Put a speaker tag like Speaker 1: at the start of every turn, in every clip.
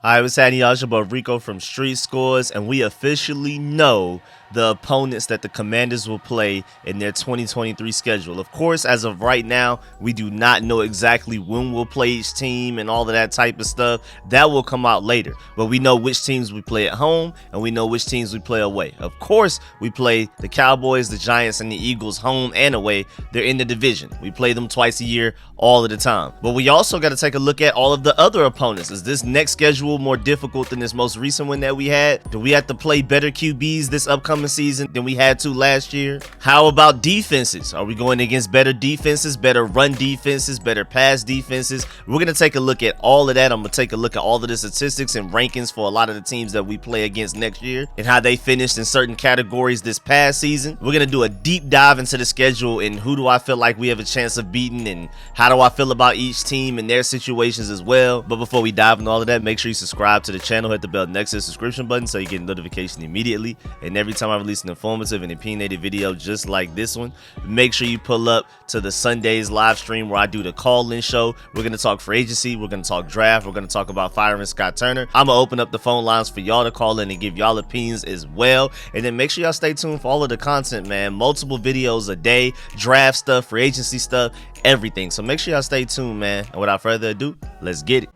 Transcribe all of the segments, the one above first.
Speaker 1: Hi, what's happening, y'all? It's your boy Rico from Street Scores, and we officially know the opponents that the Commanders will play in their 2023 schedule. Of course, as of right now, we do not know exactly when we'll play each team and all of that type of stuff. That will come out later, but we know which teams we play at home, and we know which teams we play away. Of course, we play the Cowboys, the Giants, and the Eagles home and away. They're in the division. We play them twice a year, all of the time. But we also got to take a look at all of the other opponents. Is this next schedule more difficult than this most recent one that we had? Do we have to play better QBs this upcoming season than we had to last year? How about defenses? Are we going against better defenses, better run defenses, better pass defenses? We're going to take a look at all of that. I'm going to take a look at all of the statistics and rankings for a lot of the teams that we play against next year and how they finished in certain categories this past season. We're going to do a deep dive into the schedule and who do I feel like we have a chance of beating and how do I feel about each team and their situations as well. But before we dive into all of that, make sure you subscribe to the channel, hit the bell next to the subscription button so you get a notification immediately. And every time I release an informative and opinionated video just like this one, make sure you pull up to the Sundays live stream where I do the call-in show. We're going to talk free agency, we're going to talk draft, we're going to talk about firing Scott Turner. I'm going to open up the phone lines for y'all to call in and give y'all opinions as well. And then make sure y'all stay tuned for all of the content, man. Multiple videos a day, draft stuff, free agency stuff, everything. So make sure y'all stay tuned, man. And without further ado, let's get it.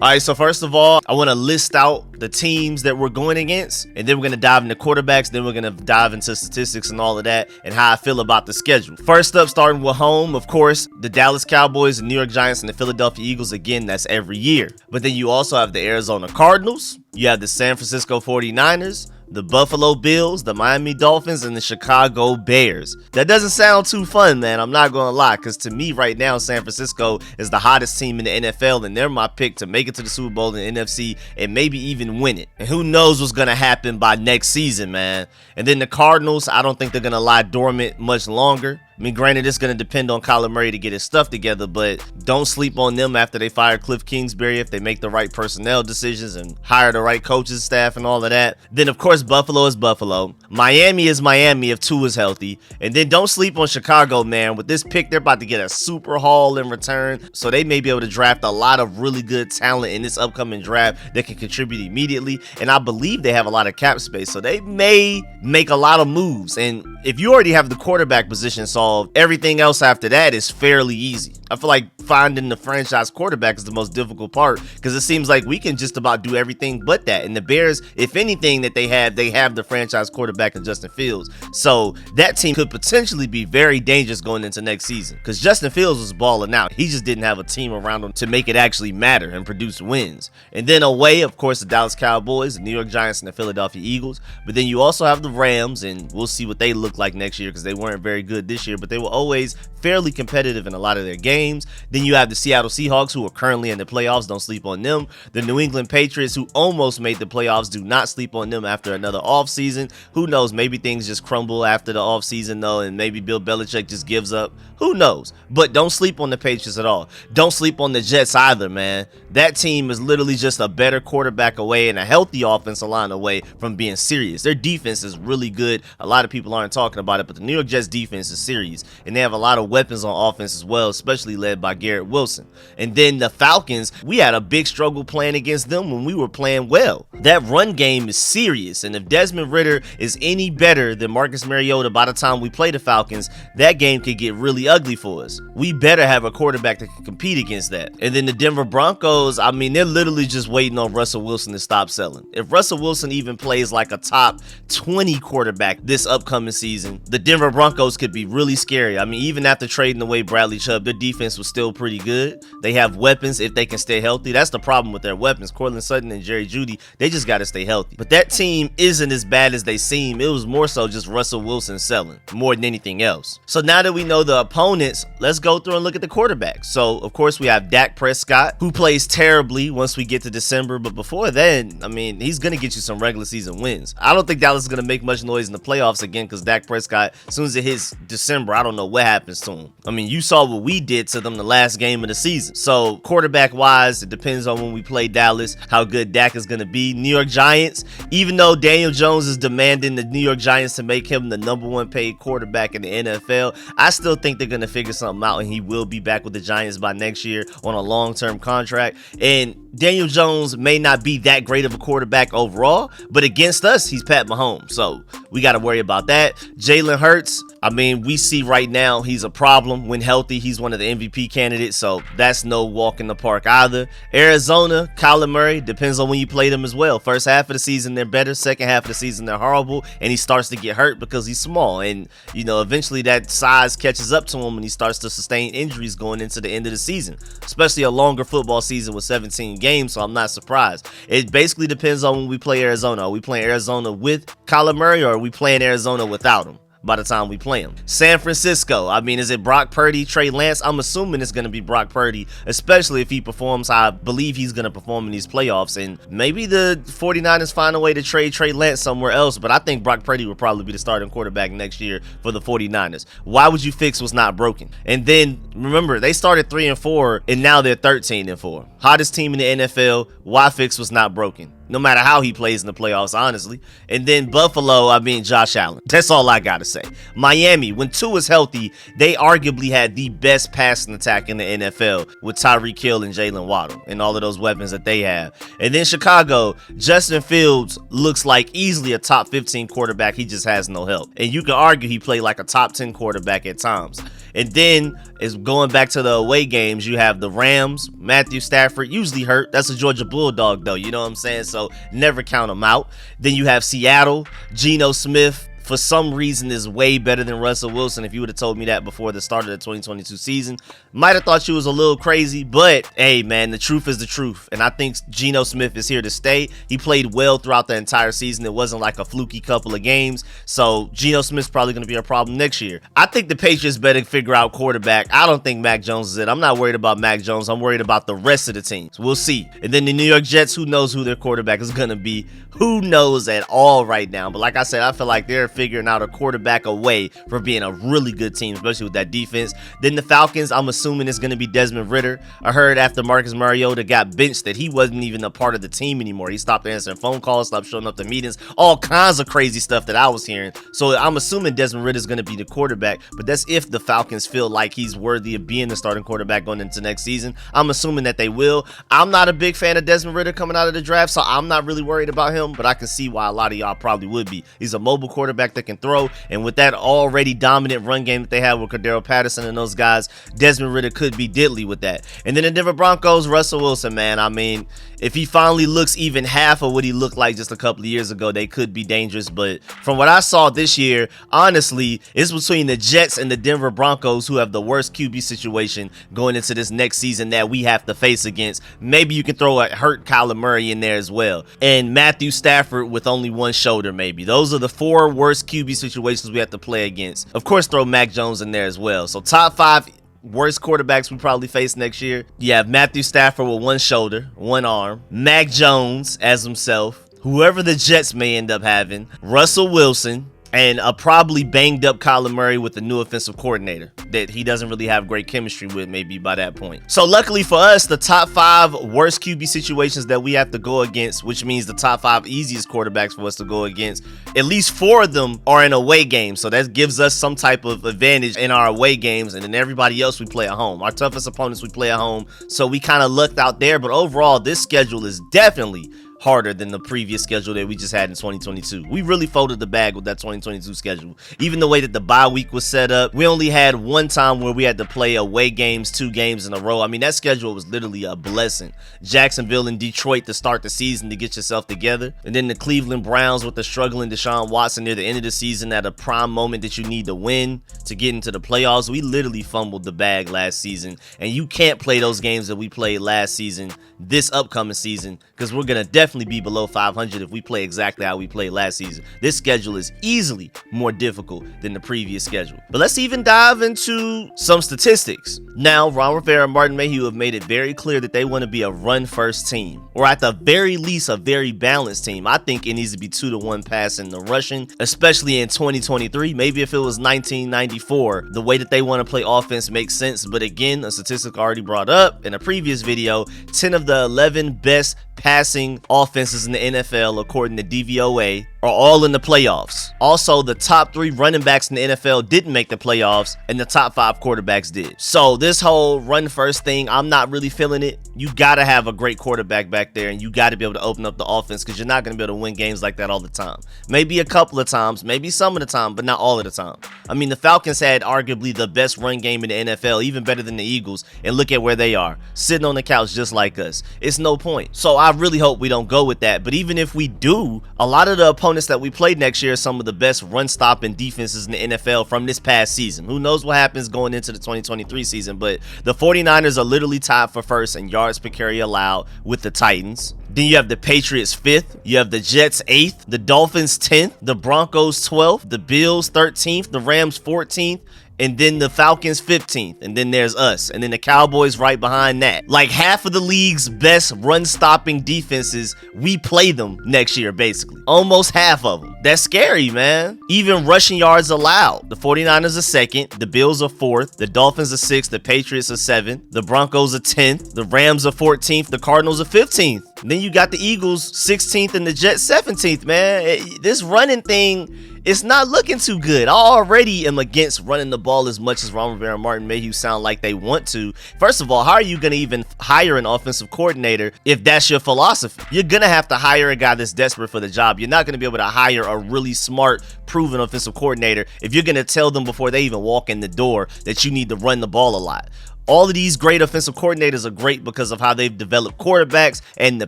Speaker 1: All right, so first of all, I want to list out the teams that we're going against, and then we're going to dive into quarterbacks, then we're going to dive into statistics and all of that, and how I feel about the schedule. First up, starting with home, of course, the Dallas Cowboys, the New York Giants, and the Philadelphia Eagles. Again, that's every year. But then you also have the Arizona Cardinals, you have the San Francisco 49ers, the Buffalo Bills, the Miami Dolphins, and the Chicago Bears. That doesn't sound too fun, man. I'm not going to lie, because to me right now, San Francisco is the hottest team in the NFL, and they're my pick to make it to the Super Bowl in the NFC and maybe even win it. And who knows what's going to happen by next season, man. And then the Cardinals, I don't think they're going to lie dormant much longer. I mean, granted, it's going to depend on Kyler Murray to get his stuff together, but don't sleep on them after they fire Cliff Kingsbury if they make the right personnel decisions and hire the right coaches, staff, and all of that. Then, of course, Buffalo is Buffalo. Miami is Miami if Tua is healthy. And then don't sleep on Chicago, man. With this pick, they're about to get a super haul in return, so they may be able to draft a lot of really good talent in this upcoming draft that can contribute immediately. And I believe they have a lot of cap space, so they may make a lot of moves. And if you already have the quarterback position solved, everything else after that is fairly easy. I feel like finding the franchise quarterback is the most difficult part because it seems like we can just about do everything but that. And the Bears, if anything that they have the franchise quarterback in Justin Fields. So that team could potentially be very dangerous going into next season because Justin Fields was balling out. He just didn't have a team around him to make it actually matter and produce wins. And then away, of course, the Dallas Cowboys, the New York Giants, and the Philadelphia Eagles. But then you also have the Rams, and we'll see what they look like next year because they weren't very good this year, but they were always fairly competitive in a lot of their games. Then you have the Seattle Seahawks, who are currently in the playoffs. Don't sleep on them. The New England Patriots, who almost made the playoffs. Do not sleep on them after another offseason. Who knows? Maybe things just crumble after the offseason, though, and maybe Bill Belichick just gives up. Who knows? But don't sleep on the Patriots at all. Don't sleep on the Jets either, man. That team is literally just a better quarterback away and a healthy offensive line away from being serious. Their defense is really good. A lot of people aren't talking about it, but the New York Jets defense is serious, and they have a lot of weapons on offense as well, especially led by Garrett Wilson. And then the Falcons, we had a big struggle playing against them when we were playing well. That run game is serious, and if Desmond Ridder is any better than Marcus Mariota by the time we play the Falcons, that game could get really ugly for us. We better have a quarterback that can compete against that. And then the Denver Broncos, I mean, they're literally just waiting on Russell Wilson to stop selling. If Russell Wilson even plays like a top 20 quarterback this upcoming season, the Denver Broncos could be really scary. I mean, even after trading away Bradley Chubb, their defense was still pretty good. They have weapons if they can stay healthy. That's the problem with their weapons. Courtland Sutton and Jerry Jeudy, they just got to stay healthy. But that team isn't as bad as they seem. It was more so just Russell Wilson selling more than anything else. So now that we know the opponents, let's go through and look at the quarterbacks. So, of course, we have Dak Prescott, who plays terribly once we get to December. But before then, I mean, he's going to get you some regular season wins. I don't think Dallas is going to make much noise in the playoffs again because Dak Prescott, as soon as it hits December, December, I don't know what happens to him. I mean, you saw what we did to them the last game of the season. So quarterback wise, it depends on when we play Dallas, how good Dak is going to be. New York Giants, even though Daniel Jones is demanding the New York Giants to make him the #1 paid quarterback in the NFL, I still think they're going to figure something out, and he will be back with the Giants by next year on a long-term contract. And Daniel Jones may not be that great of a quarterback overall, but against us, he's Pat Mahomes. So we got to worry about that. Jalen Hurts, I mean, we see right now he's a problem. When healthy, he's one of the MVP candidates, so that's no walk in the park either. Arizona, Kyler Murray, depends on when you play them as well. First half of the season, they're better. Second half of the season, they're horrible, and he starts to get hurt because he's small. And, you know, eventually that size catches up to him and he starts to sustain injuries going into the end of the season, especially a longer football season with 17 games, so I'm not surprised. It basically depends on when we play Arizona. Are we playing Arizona with Kyler Murray, or are we playing Arizona without him by the time we play him? San Francisco, I mean, is it Brock Purdy, Trey Lance? I'm assuming it's going to be Brock Purdy, especially if he performs how I believe he's going to perform in these playoffs. And maybe the 49ers find a way to trade Trey Lance somewhere else, but I think Brock Purdy will probably be the starting quarterback next year for the 49ers. Why would you fix what's not broken? And then remember, they started 3-4 and now they're 13-4. Hottest team in the NFL. Why fix what's not broken? No matter how he plays in the playoffs, honestly. And then Buffalo, I mean, Josh Allen. That's all I gotta say. Miami, when Tua's healthy, they arguably had the best passing attack in the NFL with Tyreek Hill and Jalen Waddle and all of those weapons that they have. And then Chicago, Justin Fields looks like easily a top 15 quarterback. He just has no help. And you can argue he played like a top 10 quarterback at times. And then, is going back to the away games, you have the Rams, Matthew Stafford, usually hurt. That's a Georgia Bulldog, though. You know what I'm saying? So never count him out. Then you have Seattle, Geno Smith, for some reason is way better than Russell Wilson. If you would have told me that before the start of the 2022 season, might have thought you was a little crazy, but hey man, the truth is the truth. And I think Geno Smith is here to stay. He played well throughout the entire season. It wasn't like a fluky couple of games. So Geno Smith's probably going to be a problem next year. I think the Patriots better figure out quarterback. I don't think Mac Jones is it. I'm not worried about Mac Jones. I'm worried about the rest of the teams. We'll see. And then the New York Jets, who knows who their quarterback is going to be? Who knows at all right now? But like I said, I feel like they're figuring out a quarterback away from being a really good team, especially with that defense. Then the Falcons, I'm assuming it's going to be Desmond Ridder. I heard after Marcus Mariota got benched that he wasn't even a part of the team anymore. He stopped answering phone calls, stopped showing up to meetings, all kinds of crazy stuff that I was hearing. So I'm assuming Desmond Ridder is going to be the quarterback, but that's if the Falcons feel like he's worthy of being the starting quarterback going into next season. I'm assuming that they will. I'm not a big fan of Desmond Ridder coming out of the draft, so I'm not really worried about him, but I can see why a lot of y'all probably would be. He's a mobile quarterback that can throw, and with that already dominant run game that they have with Cordero Patterson and those guys, Desmond Ridder could be diddly with that. And then the Denver Broncos, Russell Wilson, man. I mean, if he finally looks even half of what he looked like just a couple of years ago, they could be dangerous. But from what I saw this year, honestly, it's between the Jets and the Denver Broncos who have the worst QB situation going into this next season that we have to face against. Maybe you can throw a hurt Kyler Murray in there as well. And Matthew Stafford with only one shoulder, maybe. Those are the 4 worst QB situations we have to play against. Of course, throw Mac Jones in there as well. So top 5 worst quarterbacks we probably face next year. You have Matthew Stafford with one shoulder, one arm, Mac Jones as himself, whoever the Jets may end up having, Russell Wilson, and a probably banged up Kyler Murray with the new offensive coordinator that he doesn't really have great chemistry with maybe by that point. So luckily for us, the top 5 worst QB situations that we have to go against, which means the top 5 easiest quarterbacks for us to go against, at least 4 of them are in away games. So that gives us some type of advantage in our away games, and then everybody else we play at home. Our toughest opponents we play at home, so we kind of lucked out there. But overall, this schedule is definitely harder than the previous schedule that we just had in 2022. We really folded the bag with that 2022 schedule. Even the way that the bye week was set up, we only had one time where we had to play away games, 2 games in a row. I mean, that schedule was literally a blessing. Jacksonville and Detroit to start the season to get yourself together. And then the Cleveland Browns with the struggling Deshaun Watson near the end of the season at a prime moment that you need to win to get into the playoffs. We literally fumbled the bag last season. And you can't play those games that we played last season, this upcoming season, because we're going to definitely definitely be below 500 if we play exactly how we played last season. This schedule is easily more difficult than the previous schedule. But let's even dive into some statistics. Now, Ron Rivera and Murray Mayhew have made it very clear that they want to be a run-first team, or at the very least, a very balanced team. I think it needs to be 2-to-1 passing the rushing, especially in 2023. Maybe if it was 1994, the way that they want to play offense makes sense. But again, a statistic already brought up in a previous video, 10 of the 11 best passing offenses in the NFL, according to DVOA, are all in the playoffs. Also, the top 3 running backs in the NFL didn't make the playoffs, and the top 5 quarterbacks did. So this whole run first thing, I'm not really feeling it. You gotta have a great quarterback back there, and you gotta be able to open up the offense, because you're not gonna be able to win games like that all the time. Maybe a couple of times, maybe some of the time, but not all of the time. I mean, the Falcons had arguably the best run game in the NFL, even better than the Eagles, and look at where they are, sitting on the couch just like us. It's no point. So I really hope we don't go with that. But even if we do, a lot of the opponents that we play next year are some of the best run stopping defenses in the NFL from this past season. Who knows what happens going into the 2023 season, but the 49ers are literally tied for first in yards per carry allowed with the Titans. Then you have the Patriots 5th, you have the Jets 8th, the Dolphins 10th, the Broncos 12th, the Bills 13th, the Rams 14th, and then the Falcons 15th, and then there's us, and then the Cowboys right behind that. Like half of the league's best run-stopping defenses, we play them next year, basically. Almost half of them. That's scary, man. Even rushing yards allowed. The 49ers are 2nd, the Bills are 4th, the Dolphins are 6th, the Patriots are 7th, the Broncos are 10th, the Rams are 14th, the Cardinals are 15th. And then you got the Eagles 16th and the Jets 17th, man. This running thing, it's not looking too good. I already am against running the ball as much as Ron Rivera and Murray Mayhew sound like they want to. First of all, how are you going to even hire an offensive coordinator if that's your philosophy? You're going to have to hire a guy that's desperate for the job. You're not going to be able to hire a really smart, proven offensive coordinator if you're going to tell them before they even walk in the door that you need to run the ball a lot. All of these great offensive coordinators are great because of how they've developed quarterbacks and the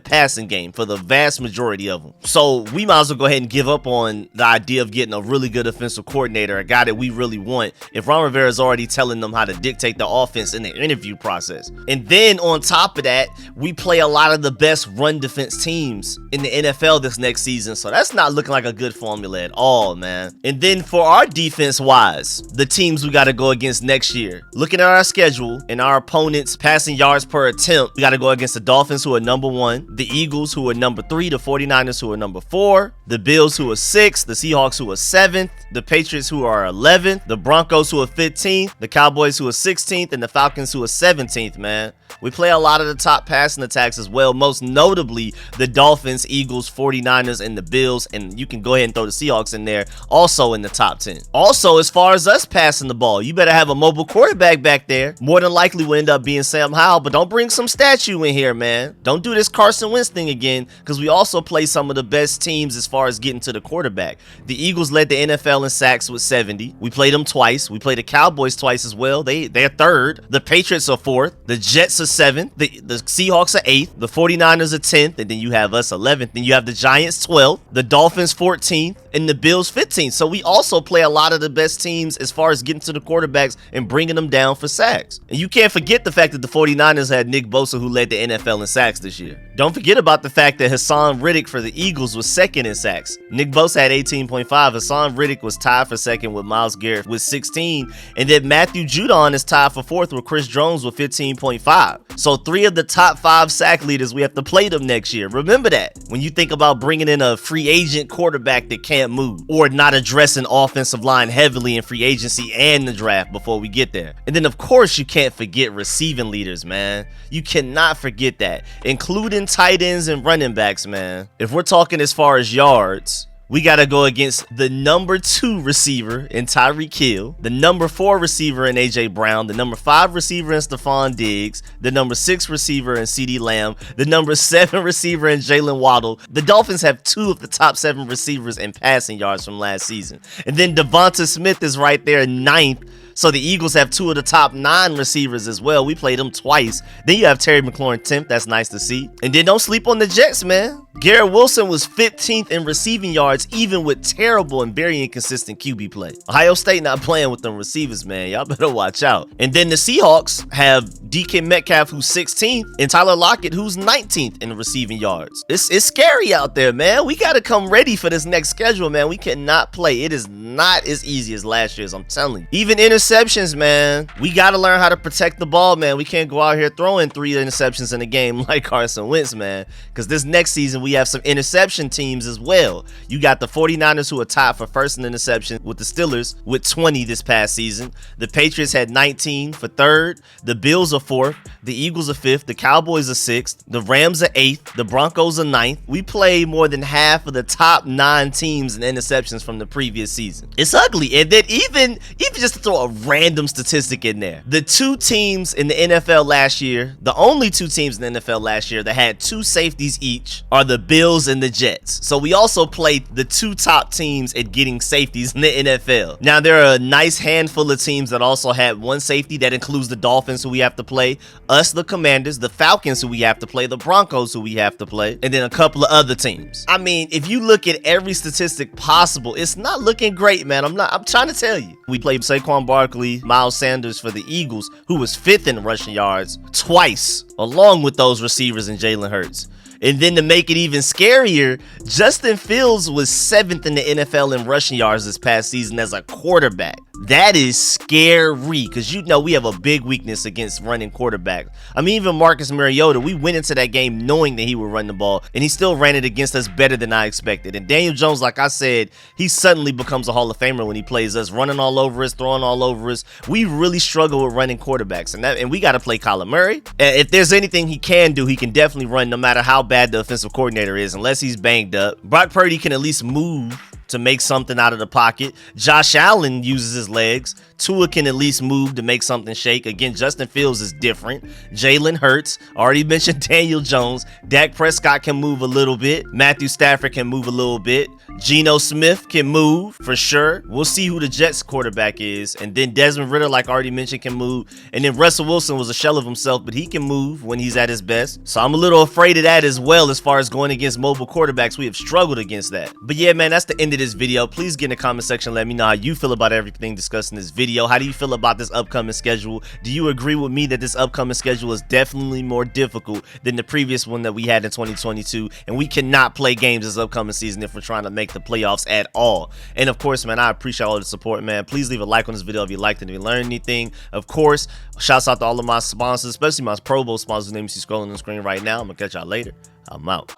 Speaker 1: passing game for the vast majority of them. So we might as well go ahead and give up on the idea of getting a really good offensive coordinator, a guy that we really want, if Ron Rivera is already telling them how to dictate the offense in the interview process. And then on top of that, we play a lot of the best run defense teams in the NFL this next season. So that's not looking like a good formula at all, man. And then for our defense wise, the teams we got to go against next year, looking at our schedule, and our opponents' passing yards per attempt, we got to go against the Dolphins, who are number 1, the Eagles, who are number 3, the 49ers, who are number 4, the Bills, who are 6th, the Seahawks, who are 7th, the Patriots, who are 11th, the Broncos, who are 15th, the Cowboys, who are 16th, and the Falcons, who are 17th, man. We play a lot of the top passing attacks as well, most notably the Dolphins, Eagles, 49ers, and the Bills, and you can go ahead and throw the Seahawks in there, also in the top 10. Also, as far as us passing the ball, you better have a mobile quarterback back there. More than likely will end up being Sam Howell, but don't bring some statue in here, man. Don't do this Carson Wentz thing again, because we also play some of the best teams as far as getting to the quarterback. The Eagles led the NFL in sacks with 70. We played them twice. We played the Cowboys twice as well. They're 3rd. The Patriots are 4th. The Jets are 7th. The Seahawks are 8th. The 49ers are 10th. And then you have us 11th. Then you have the Giants 12th. The Dolphins 14th. And the Bills 15th. So we also play a lot of the best teams as far as getting to the quarterbacks and bringing them down for sacks. And you can't forget the fact that the 49ers had Nick Bosa, who led the NFL in sacks this year. Don't forget about the fact that Hasson Reddick for the Eagles was 2nd in sacks. Nick Bosa had 18.5. Hasson Reddick was tied for 2nd with Myles Garrett with 16. And then Matthew Judon is tied for 4th with Chris Jones with 15.5. So 3 of the top 5 sack leaders, we have to play them next year. Remember that when you think about bringing in a free agent quarterback that can't move, or not addressing offensive line heavily in free agency and the draft before we get there. And then of course you can't forget receiving leaders, man. You cannot forget that, including tight ends and running backs, man. If we're talking as far as yards, we got to go against the number 2 receiver in Tyreek Hill, the number 4 receiver in A.J. Brown, the number 5 receiver in Stefon Diggs, the number 6 receiver in C.D. Lamb, the number 7 receiver in Jalen Waddle. The Dolphins have 2 of the top 7 receivers in passing yards from last season. And then Devonta Smith is right there 9th. So the Eagles have 2 of the top 9 receivers as well. We played them twice. Then you have Terry McLaurin 10th. That's nice to see. And then don't sleep on the Jets, man. Garrett Wilson was 15th in receiving yards, even with terrible and very inconsistent QB play. Ohio State not playing with them receivers, man. Y'all better watch out. And then the Seahawks have DK Metcalf, who's 16th, and Tyler Lockett, who's 19th in receiving yards. It's scary out there, man. We got to come ready for this next schedule, man. We cannot play. It is not as easy as last year's, I'm telling you. Even interceptions, man. We got to learn how to protect the ball, man. We can't go out here throwing 3 interceptions in a game like Carson Wentz, man, because this next season we have some interception teams as well. You got the 49ers, who are tied for first in interception with the Steelers with 20 this past season. The Patriots had 19 for third. The Bills are 4th. The Eagles are 5th. The Cowboys are 6th. The Rams are 8th. The Broncos are 9th. We play more than half of the top 9 teams in interceptions from the previous season. It's ugly. And then even just to throw a random statistic in there, the 2 teams in the NFL last year, the only 2 teams in the NFL last year that had 2 safeties each, are the Bills and the Jets. So we also played the 2 top teams at getting safeties in the NFL. Now there are a nice handful of teams that also had 1 safety. That includes the Dolphins, who we have to play, us, the Commanders, the Falcons, who we have to play, the Broncos, who we have to play, and then a couple of other teams. I mean, if you look at every statistic possible, it's not looking great, man. I'm trying to tell you. We played Saquon Barkley, Miles Sanders for the Eagles, who was 5th in rushing yards twice, along with those receivers and Jalen Hurts. And then to make it even scarier, Justin Fields was 7th in the NFL in rushing yards this past season as a quarterback. That is scary, because you know we have a big weakness against running quarterbacks. I mean, even Marcus Mariota, we went into that game knowing that he would run the ball, and he still ran it against us better than I expected. And Daniel Jones, like I said, he suddenly becomes a Hall of Famer when he plays us, running all over us, throwing all over us. We really struggle with running quarterbacks, and we got to play Kyler Murray. And if there's anything he can do, he can definitely run no matter how bad the offensive coordinator is, unless he's banged up. Brock Purdy can at least move to make something out of the pocket. Josh Allen uses his legs. Tua can at least move to make something shake. Again, Justin Fields is different. Jalen Hurts, already mentioned Daniel Jones. Dak Prescott can move a little bit. Matthew Stafford can move a little bit. Geno Smith can move for sure. We'll see who the Jets quarterback is. And then Desmond Ridder, like already mentioned, can move. And then Russell Wilson was a shell of himself, but he can move when he's at his best. So I'm a little afraid of that as well. As far as going against mobile quarterbacks, we have struggled against that. But yeah, man, that's the end of this video. Please get in the comment section, let me know how you feel about everything discussed in this video. How do you feel about this upcoming schedule? Do you agree with me that this upcoming schedule is definitely more difficult than the previous one that we had in 2022, and we cannot play games this upcoming season if we're trying to make the playoffs at all? And of course, man, I appreciate all the support, man. Please leave a like on this video if you liked it and if you learned anything. Of course, shouts out to all of my sponsors, especially my Pro Bowl sponsors' names you see scrolling on the screen right now. I'm gonna catch y'all later. I'm out.